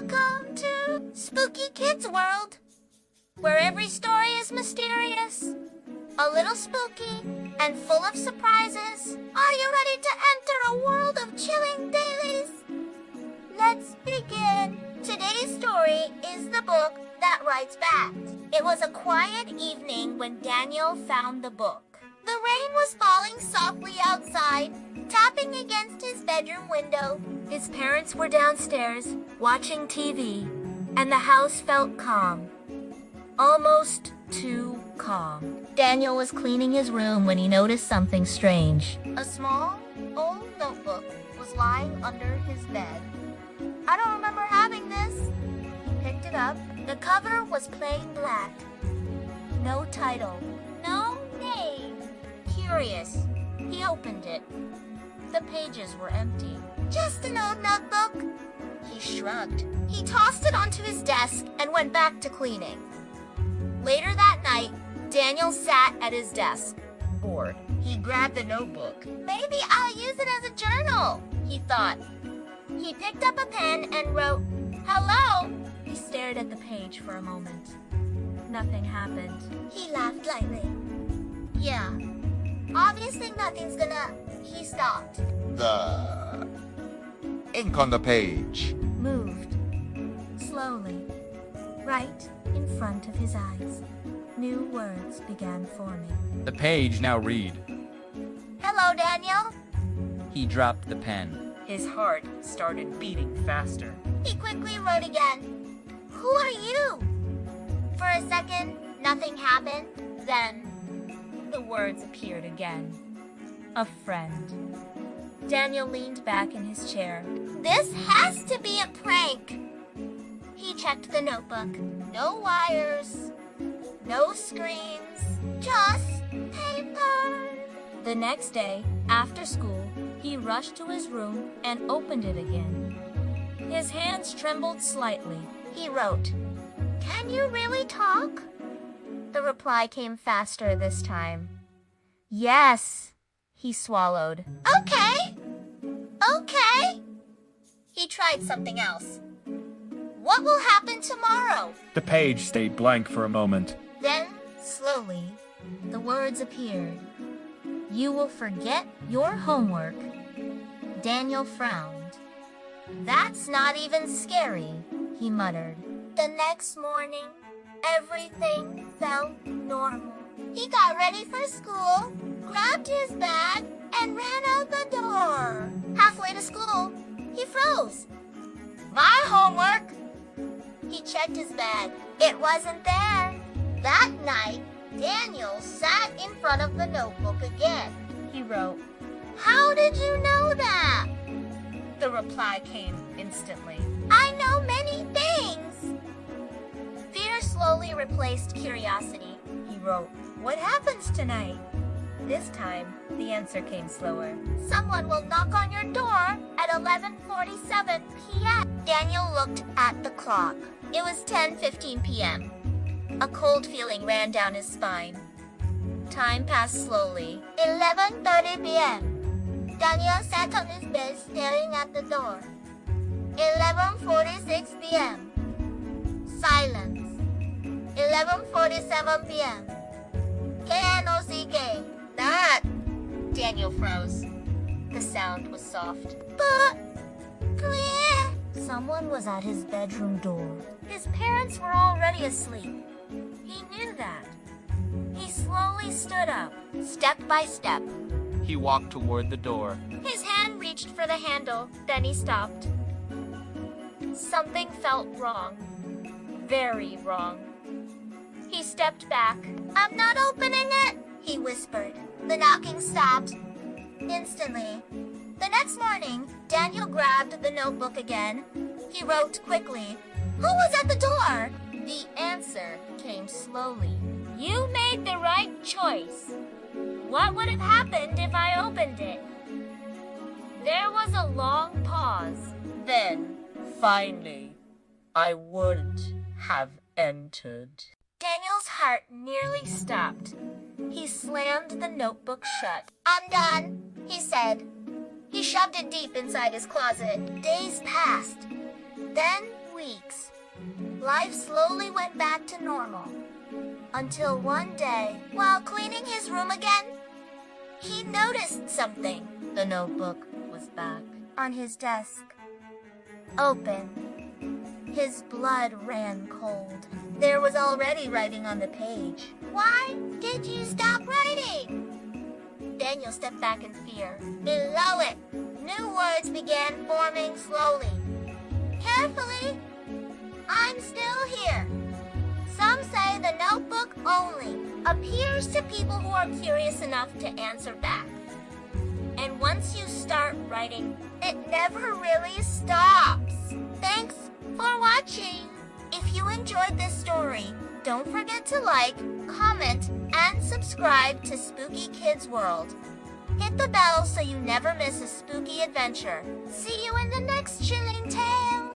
Welcome to Spooky Kids World, where every story is mysterious, a little spooky, and full of surprises. Are you ready to enter a world of chilling dailies? Let's begin. Today's story is The Book That Writes Back. It was a quiet evening when Daniel found the book. The rain was falling softly outside, tapping against his bedroom window. His parents were downstairs, watching TV, and the house felt calm. Almost too calm. Daniel was cleaning his room when he noticed something strange. A small, old notebook was lying under his bed. I don't remember having this. He picked it up. The cover was plain black. No title. No name. Curious, he opened it. The pages were empty. Just an old notebook. He shrugged. He tossed it onto his desk and went back to cleaning. Later that night, Daniel sat at his desk, bored. He grabbed the notebook. Maybe I'll use it as a journal, he thought. He picked up a pen and wrote, "Hello." He stared at the page for a moment. Nothing happened. He laughed lightly. Yeah, obviously nothing's gonna... He stopped. The ink on the page Moved. Slowly. Right in front of his eyes. New words began forming. The page now read. Hello, Daniel. He dropped the pen. His heart started beating faster. He quickly wrote again. Who are you? For a second, nothing happened. Then, the words appeared again. A friend. Daniel leaned back in his chair. This has to be a prank. He checked the notebook. No wires. No screens. Just paper. The next day, after school, he rushed to his room and opened it again. His hands trembled slightly. He wrote, "Can you really talk?" The reply came faster this time. Yes, he swallowed. Okay. He tried something else. What will happen tomorrow? The page stayed blank for a moment. Then, slowly, the words appeared. You will forget your homework. Daniel frowned. That's not even scary, he muttered. The next morning, everything felt normal. He got ready for school, grabbed his bag, and ran out the door. Halfway to school, he froze. My homework! He checked his bag. It wasn't there. That night, Daniel sat in front of the notebook again. He wrote, "How did you know that?" The reply came instantly. I know many things. Fear slowly replaced curiosity. He wrote, "What happens tonight?" This time, the answer came slower. Someone will knock on your door at 11:47 p.m. Daniel looked at the clock. It was 10:15 p.m. A cold feeling ran down his spine. Time passed slowly. 11:30 p.m. Daniel sat on his bed staring at the door. 11:46 p.m. Silence. 11:47 p.m. K-N-O-C-K. That. Daniel froze. The sound was soft. But clear. Someone was at his bedroom door. His parents were already asleep. He knew that. He slowly stood up, step by step. He walked toward the door. His hand reached for the handle, then he stopped. Something felt wrong. Very wrong. He stepped back. I'm not opening it, he whispered. The knocking stopped. Instantly. The next morning, Daniel grabbed the notebook again. He wrote quickly, Who was at the door? The answer came slowly. You made the right choice. What would have happened if I opened it? There was a long pause. Then, finally, I wouldn't have entered. Daniel's heart nearly stopped. He slammed the notebook shut. I'm done, he said. He shoved it deep inside his closet. Days passed. Then weeks. Life slowly went back to normal. Until one day, while cleaning his room again, he noticed something. The notebook was back on his desk. Open. His blood ran cold. There was already writing on the page. Why did you stop writing? Daniel stepped back in fear. Below it, new words began forming slowly. Carefully, I'm still here. Some say the notebook only appears to people who are curious enough to answer back. And once you start writing, it never really stops. Thanks for watching. If you enjoyed this story, don't forget to like, comment, and subscribe to Spooky Kids World. Hit the bell so you never miss a spooky adventure. See you in the next chilling tale.